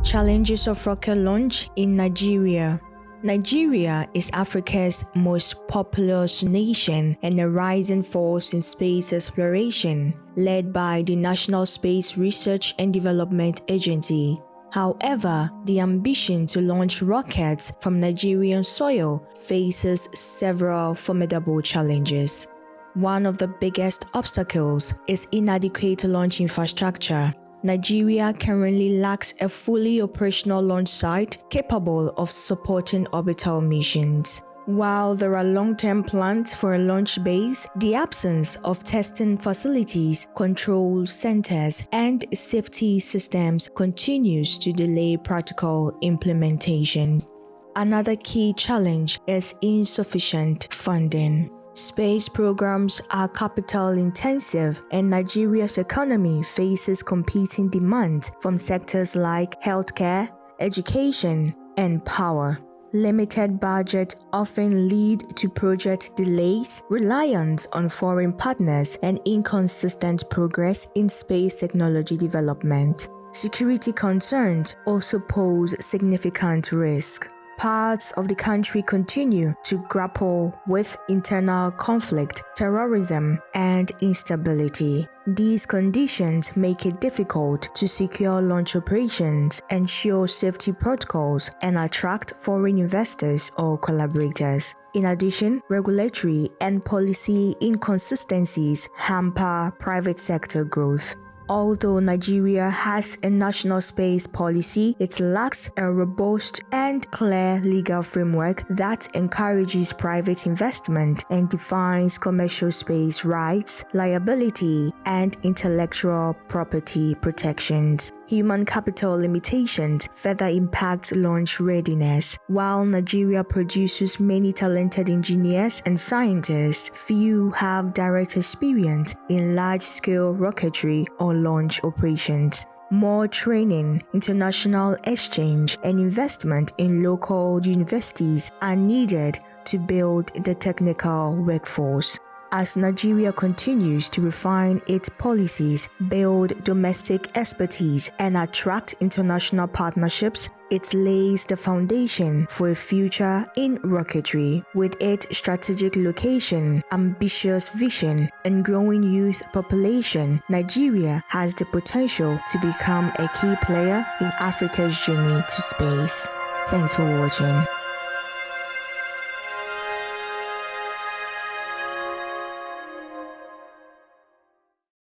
Challenges of rocket launch in Nigeria. Nigeria is Africa's most populous nation and a rising force in space exploration, led by the National Space Research and Development Agency. However, the ambition to launch rockets from Nigerian soil faces several formidable challenges. One of the biggest obstacles is inadequate launch infrastructure. Nigeria currently lacks a fully operational launch site capable of supporting orbital missions. While there are long-term plans for a launch base, the absence of testing facilities, control centers, and safety systems continues to delay practical implementation. Another key challenge is insufficient funding. Space programs are capital-intensive, and Nigeria's economy faces competing demands from sectors like healthcare, education, and power. Limited budgets often lead to project delays, reliance on foreign partners, and inconsistent progress in space technology development. Security concerns also pose significant risk. Parts of the country continue to grapple with internal conflict, terrorism, and instability. These conditions make it difficult to secure launch operations, ensure safety protocols, and attract foreign investors or collaborators. In addition, regulatory and policy inconsistencies hamper private sector growth. Although Nigeria has a national space policy, it lacks a robust and clear legal framework that encourages private investment and defines commercial space rights, liability, and intellectual property protections. Human capital limitations further impact launch readiness. While Nigeria produces many talented engineers and scientists, few have direct experience in large-scale rocketry or launch operations. More training, international exchange, and investment in local universities are needed to build the technical workforce. As Nigeria continues to refine its policies, build domestic expertise, and attract international partnerships, it lays the foundation for a future in rocketry. With its strategic location, ambitious vision, and growing youth population, Nigeria has the potential to become a key player in Africa's journey to space. Thanks for watching.